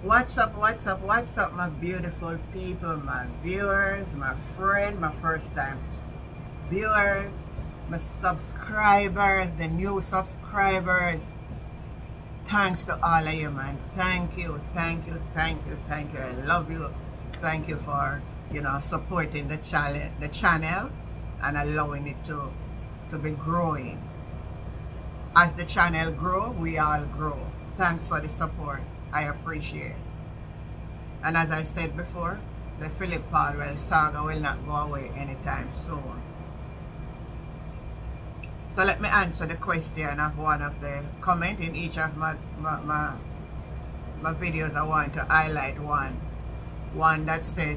What's up, my beautiful people, my viewers, my friend, my first time viewers, my subscribers, the new subscribers. Thanks to all of you, man. Thank you. I love you. Thank you for, supporting the channel and allowing it to be growing. As the channel grow, we all grow. Thanks for the support. I appreciate it. And as I said before, the Phillip Paulwell saga will not go away anytime soon. So let me answer the question of one of the comment in each of my videos. I want to highlight one that says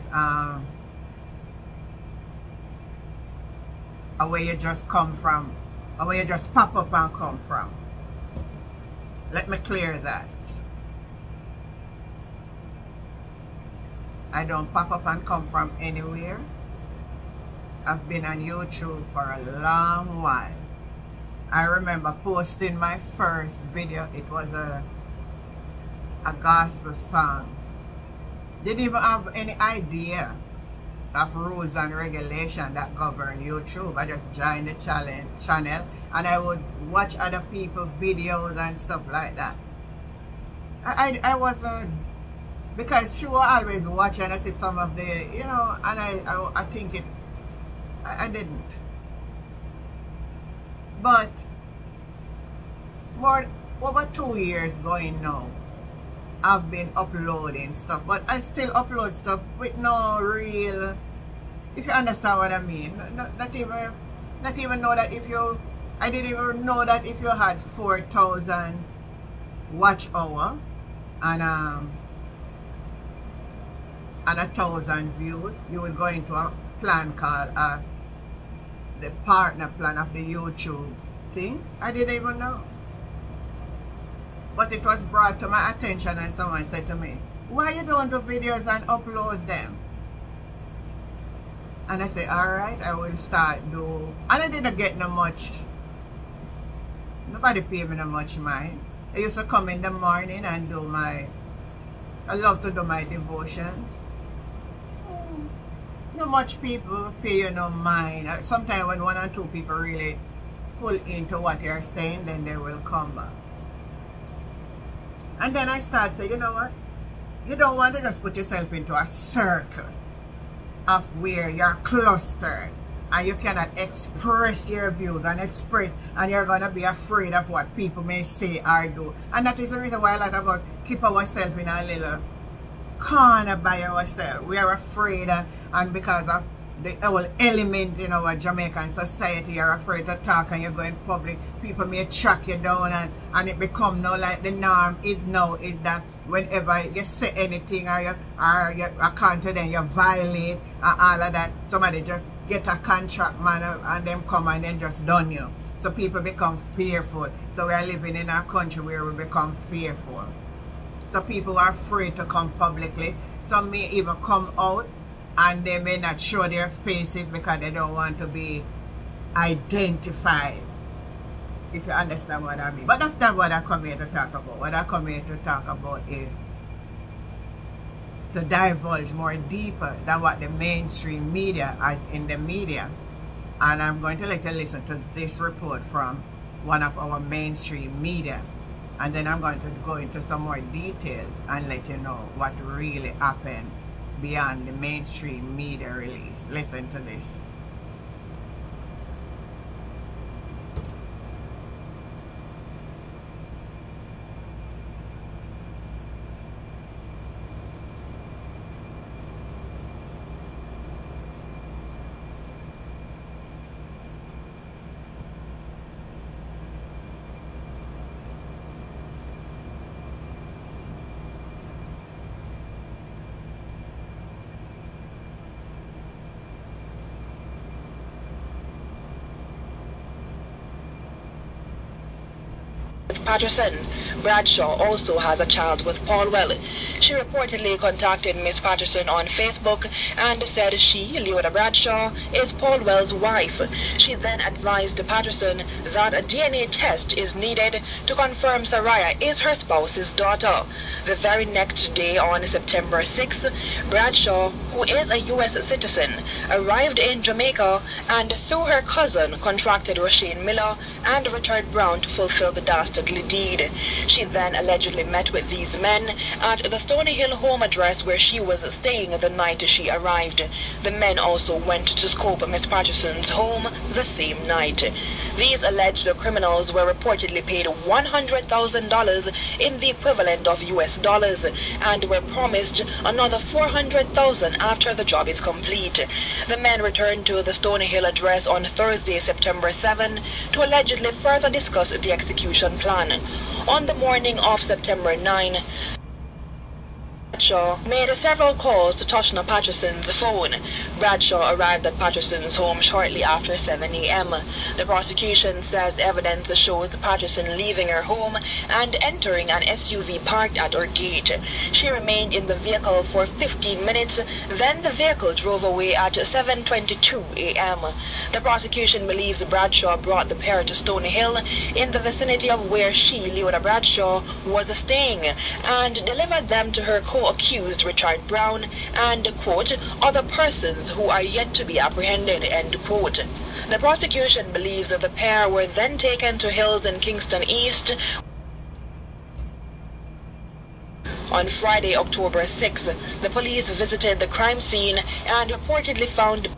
where you just come from, or where you just pop up and come from. Let me clear that. I don't pop up and come from anywhere. I've been on YouTube for a long while. I remember posting my first video. It was a gospel song. Didn't even have any idea of rules and regulations that govern YouTube. I just joined the channel and I would watch other people's videos and stuff like that. I wasn't, because she was always watching. I see some of the, and I think I didn't. But over 2 years going now, I've been uploading stuff, but I still upload stuff with no real, if you understand what I mean. Not even know that I didn't even know that if you had 4,000 watch hour and 1,000 views, you would go into a plan called the partner plan of the YouTube thing. I didn't even know. But it was brought to my attention and someone said to me, why you don't do videos and upload them? And I said, alright, I will start do. And I didn't get no much. Nobody paid me no much mind. I used to come in the morning and do I love to do my devotions. Not much people pay you no mind. Sometimes when 1 or 2 people really pull into what you're saying, then they will come back. And then I start saying, you know what? You don't want to just put yourself into a circle of where you're clustered and you cannot express your views and you're going to be afraid of what people may say or do. And that is the reason why a lot of us keep ourselves in a little corner by ourselves. We are afraid, and because of the whole element in our Jamaican society, you're afraid to talk and you go in public. People may track you down and it become now like the norm is that whenever you say anything or you account to them, you violate and all of that, somebody just get a contract man and them come and then just done you. So people become fearful. So we are living in a country where we become fearful. So people are afraid to come publicly. Some may even come out and they may not show their faces because they don't want to be identified. If you understand what I mean. But that's not what I come here to talk about. What I come here to talk about is to divulge more deeper than what the mainstream media has in the media. And I'm going to let you listen to this report from one of our mainstream media. And then I'm going to go into some more details and let you know what really happened beyond the mainstream media release. Listen to this. Patterson, Bradshaw also has a child with Paulwell. She reportedly contacted Miss Patterson on Facebook and said she, Leota Bradshaw, is Paulwell's wife. She then advised Patterson that a DNA test is needed to confirm Saraya is her spouse's daughter. The very next day, on September 6th, Bradshaw, who is a U.S. citizen, arrived in Jamaica and through her cousin contracted Roshane Miller and Richard Brown to fulfill the dastardly deed. She then allegedly met with these men at the Stony Hill home address where she was staying the night she arrived. The men also went to scope Miss Patterson's home the same night. These alleged criminals were reportedly paid $100,000 in the equivalent of US dollars and were promised another $400,000 after the job is complete. The men returned to the Stony Hill address on Thursday, September 7, to allegedly further discuss the execution plan. On the morning of September 9, Bradshaw made several calls to Toshna Patterson's phone. Bradshaw arrived at Patterson's home shortly after 7 a.m. The prosecution says evidence shows Patterson leaving her home and entering an SUV parked at her gate. She remained in the vehicle for 15 minutes, then the vehicle drove away at 7:22 a.m. The prosecution believes Bradshaw brought the pair to Stony Hill in the vicinity of where she, Leota Bradshaw, was staying and delivered them to her co-accused Richard Brown and, quote, other persons who are yet to be apprehended, end quote. The prosecution believes that the pair were then taken to Hills in Kingston East. On Friday, October 6th, the police visited the crime scene and reportedly found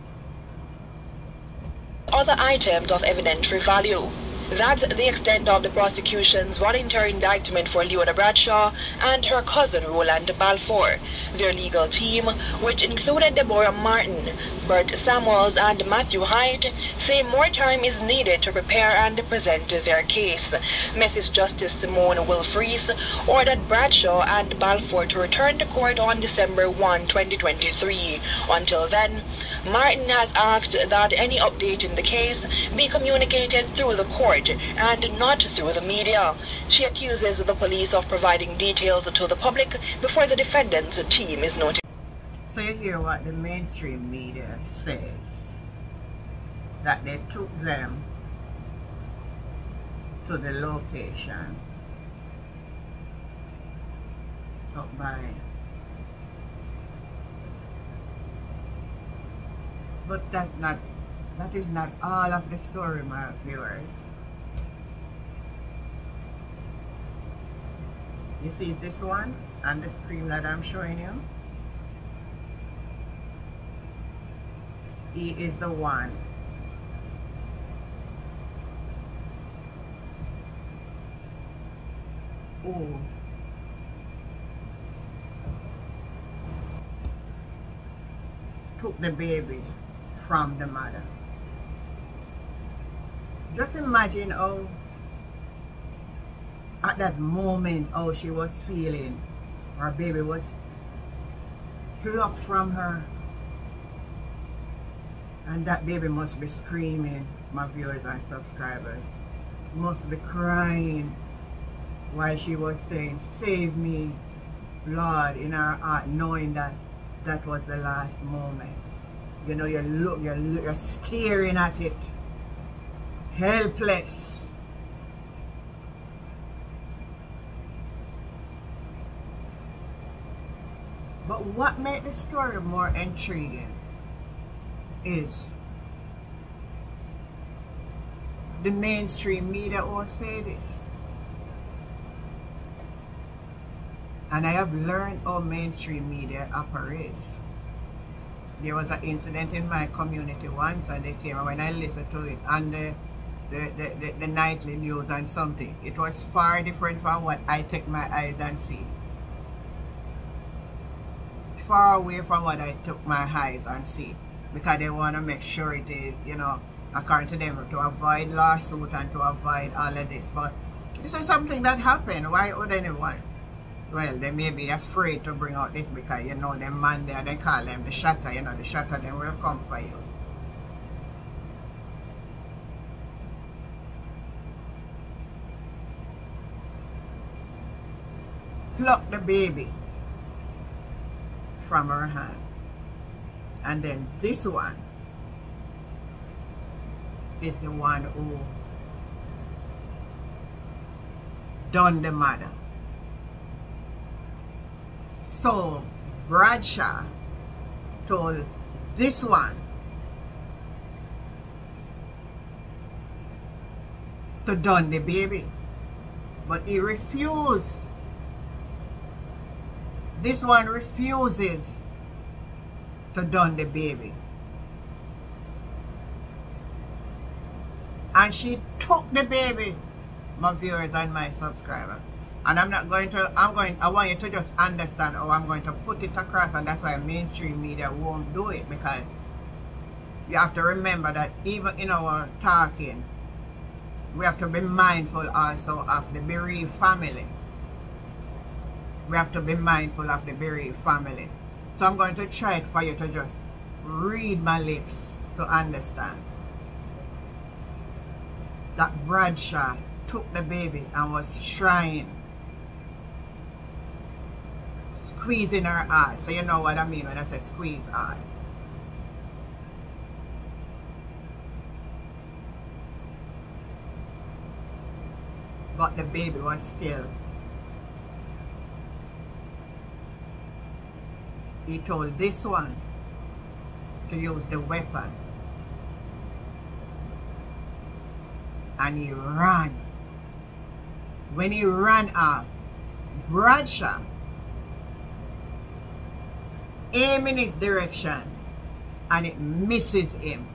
other items of evidentiary value. That's the extent of the prosecution's voluntary indictment for Leota Bradshaw and her cousin Roland Balfour. Their legal team, which included Deborah Martin, Bert Samuels, and Matthew Hyde, say more time is needed to prepare and present their case. Mrs. Justice Simone Wilfreeze ordered Bradshaw and Balfour to return to court on December 1, 2023. Until then, Martin has asked that any update in the case be communicated through the court and not through the media. She accuses the police of providing details to the public before the defendant's team is notified. So you hear what the mainstream media says, that they took them to the location up by. But that is not all of the story, my viewers. You see this one and the screen that I'm showing you? He is the one who took the baby from the mother. Just imagine how at that moment how she was feeling. Her baby was plucked from her, and that baby must be screaming, my viewers and subscribers, must be crying while she was saying, save me, Lord, in her heart, knowing that that was the last moment. You know, you're staring at it, helpless. But what made the story more intriguing is the mainstream media all say this. And I have learned how mainstream media operates. There was an incident in my community once, and they came, and when I listened to it on the nightly news and something, it was far different from what I take my eyes and see. Far away from what I took my eyes and see, because they want to make sure it is, you know, according to them, to avoid lawsuit and to avoid all of this. But this is something that happened. Why would anyone? Well, they may be afraid to bring out this because, you know, them man there, they call them the shatter, you know, the shatter, they will come for you. plucked the baby from her hand. And then this one is the one who done the mother. So Bradshaw told this one to done the baby, but he refused. This one refuses to done the baby, and she took the baby, my viewers and my subscribers. And I'm not going to, I want you to just understand how I'm going to put it across, and that's why mainstream media won't do it, because you have to remember that even in our talking, we have to be mindful also of the bereaved family. We have to be mindful of the bereaved family. So I'm going to try it for you to just read my lips to understand that Bradshaw took the baby and was trying, squeezing her heart. So you know what I mean when I say squeeze heart. But the baby was still. He told this one to use the weapon, and he ran. When he ran off, Bradshaw aimed in his direction and it misses him.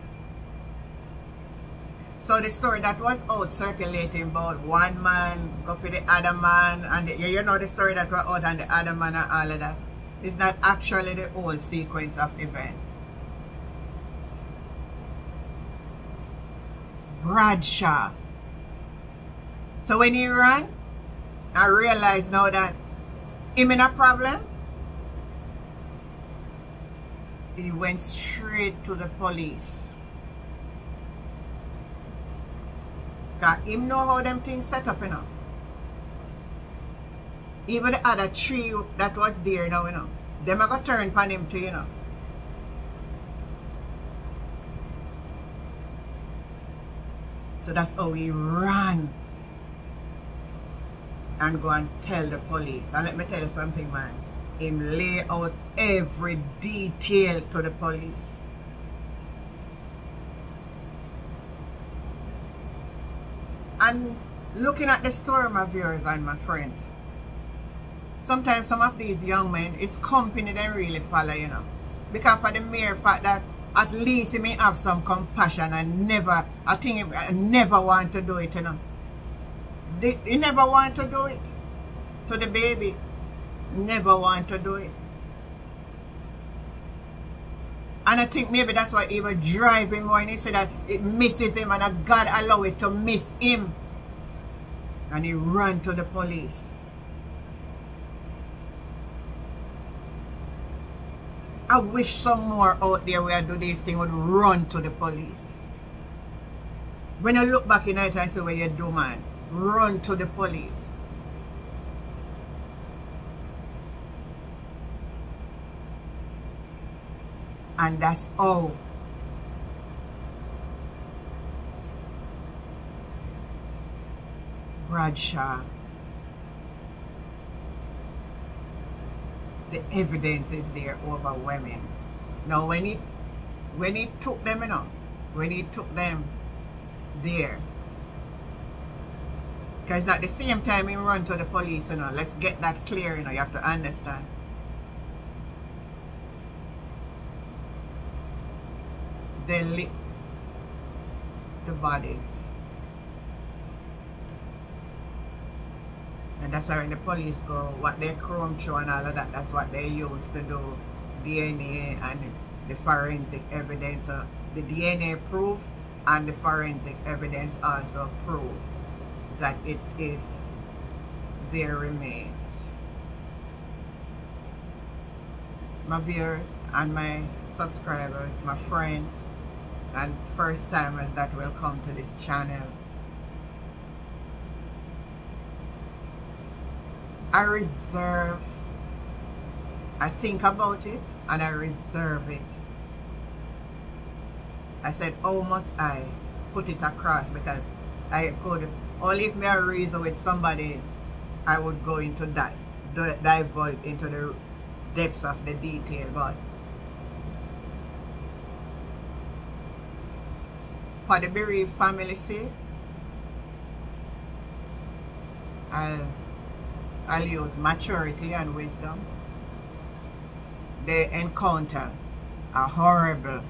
So the story that was out circulating about one man go for the other man, and you know the story that was out and the other man and all of that, is not actually the whole sequence of events. Bradshaw. So when he ran, I realized now that him in a problem, he went straight to the police. Because him know how them things set up, you know. Even the other three that was there now, you know, them are going to turn upon him too, you know. So that's how he ran and go and tell the police. And let me tell you something, man. Him lay out every detail to the police. And looking at the story, my viewers and my friends, sometimes some of these young men, it's company they really follow, you know. Because for the mere fact that at least he may have some compassion and never, I think he never want to do it, you know. He never want to do it to the baby. Never want to do it. And I think maybe that's why he was driving more, and he said that it misses him and that God allow it to miss him. And he ran to the police. I wish some more out there where I do this thing would run to the police. When I look back in it and say what you do, man, run to the police. And that's all. Bradshaw. The evidence is there overwhelming. Now when he took them, you know, when he took them there, because at the same time he run to the police, you know, let's get that clear, you know, you have to understand. They lit the bodies. And that's why when the police go, what they chrome through and all of that, that's what they use to do DNA and the forensic evidence. So the DNA proof and the forensic evidence also prove that it is their remains. My viewers and my subscribers, my friends, and first timers that will come to this channel, I think about it and I reserve it. I said, how must I put it across? Because I could, only if me a reason with somebody, I would go into that, divulge into the depths of the detail. But for the bereaved family sake, I'll use maturity and wisdom. They encounter a horrible,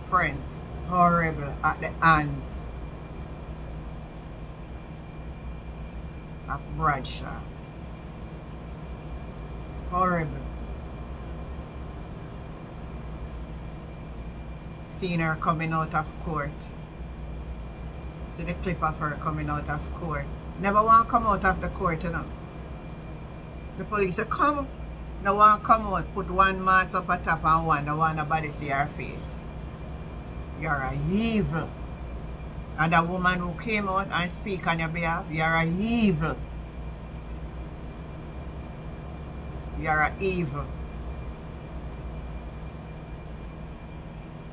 friends, horrible at the hands of Bradshaw. Horrible. Seeing her coming out of court. See the clip of her coming out of court. Never want to come out of the court, you know. The police say, come. No one come out, put one mask up at top and one, no one nobody see her face. You're a evil. And the woman who came out and speak on your behalf, you're a evil. You're a evil.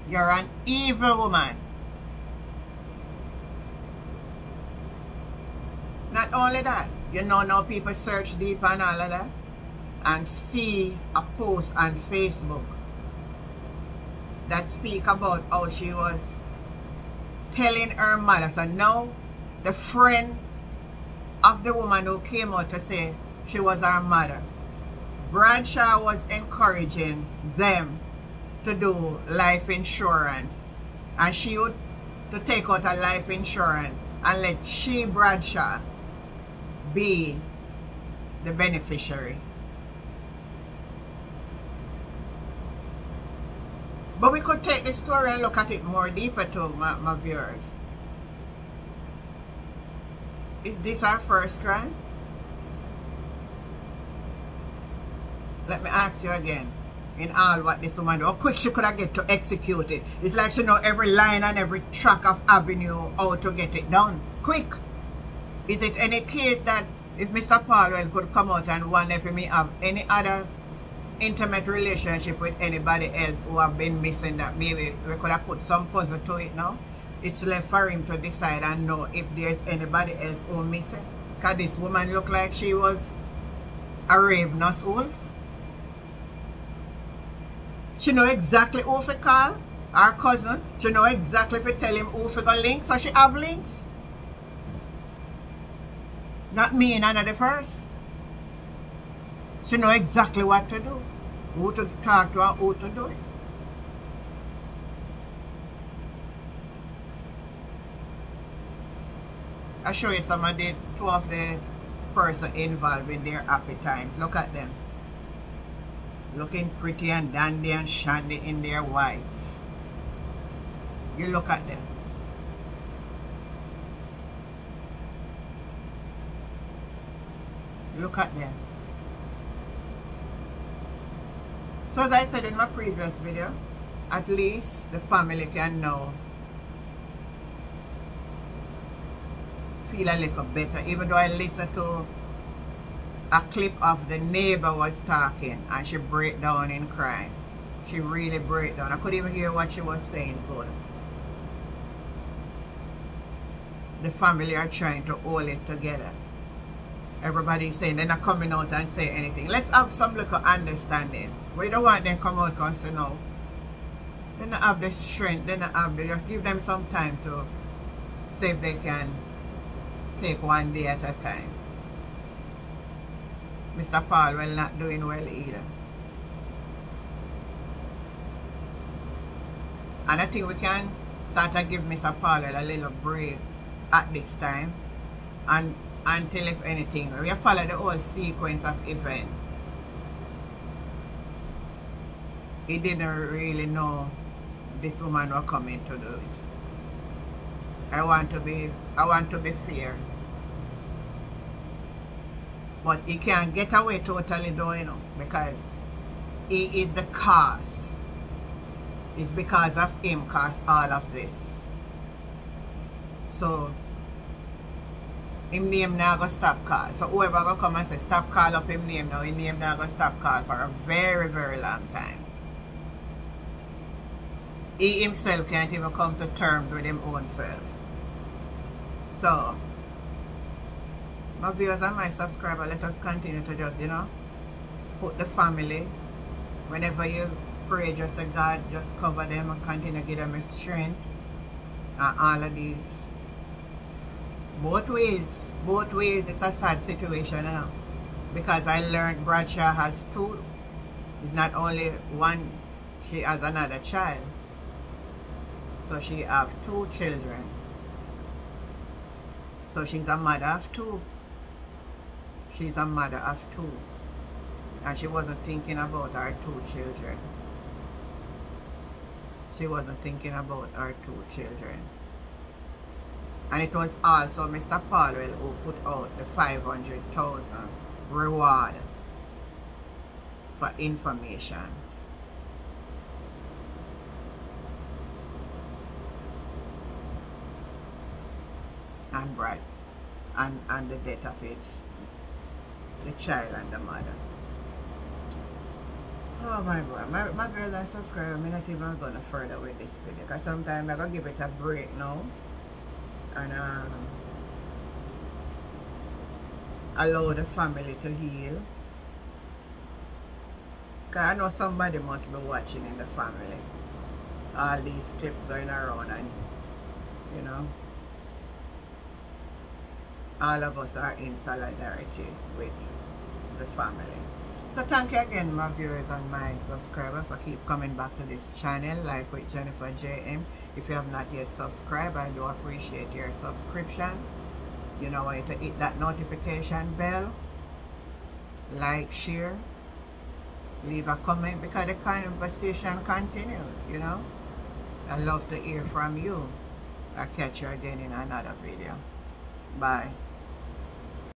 You're an evil woman. Not only that, you know now people search deep and all of that and see a post on Facebook that speak about how she was telling her mother. So now the friend of the woman who came out to say she was her mother, Bradshaw was encouraging them to do life insurance, and she would to take out a life insurance and let she, Bradshaw, be the beneficiary. But we could take the story and look at it more deeper to my viewers. Is this our first crime? Let me ask you again. In all what this woman do, how quick she could have get to execute it. It's like she know every line and every track of avenue how to get it done. Quick. Is it any case that if Mr. Paulwell could come out and wonder if he have any other intimate relationship with anybody else who have been missing, that maybe we could have put some puzzle to it now? It's left for him to decide and know if there's anybody else who missing. Because this woman looked like she was a ravenous wolf. She know exactly who to call, her cousin. She know exactly if to tell him who to go link, so she have links. Not me and another first. She know exactly what to do, who to talk to and who to do it. I show you some of the two of the person involved in their happy times. Look at them. Looking pretty and dandy and shandy in their whites. You look at them. Look at them. So as I said in my previous video, at least the family can now feel a little better. Even though I listened to a clip of the neighbor was talking and she break down in crying. She really break down. I couldn't even hear what she was saying good. The family are trying to hold it together. Everybody's saying they're not coming out and say anything. Let's have some little understanding. We don't want them to come out and say no. They don't have the strength. They don't have the, just give them some time to see if they can take one day at a time. Mr. Paulwell not doing well either. And I think we can start to give Mr. Paulwell a little break at this time. And until, if anything, we follow the whole sequence of events. He didn't really know this woman was coming to do it. I want to be fair. But he can't get away totally though, you know, because he is the cause. It's because of him caused all of this. So him name now go stop call. So whoever go come and say stop call up him name now, his name now go stop call for a very, very long time. He himself can't even come to terms with his own self. So, my viewers and my subscribers, let us continue to just, you know, put the family, whenever you pray, just say God, just cover them and continue to give them a strength. And all of these. Both ways, it's a sad situation, you know. Because I learned Bradshaw has two. It's not only one, she has another child. So she have 2 children. So she's a mother of 2. She's a mother of 2. And she wasn't thinking about her 2 children. She wasn't thinking about her 2 children. And it was also Mr. Paulwell who put out the 500,000 reward for information. And Brad, and the death of the child and the mother. Oh my boy, my girls and subscribers, I'm not even going to further with this video, because sometimes I'm going to give it a break now and allow the family to heal. Because I know somebody must be watching in the family all these clips going around, and you know, all of us are in solidarity with the family. So thank you again, my viewers and my subscribers, for keep coming back to this channel, Life with Jennifer JM. If you have not yet subscribed, I do appreciate your subscription. You know where to hit that notification bell, like, share, leave a comment, because the conversation continues, you know. I love to hear from you. I'll catch you again in another video. Bye.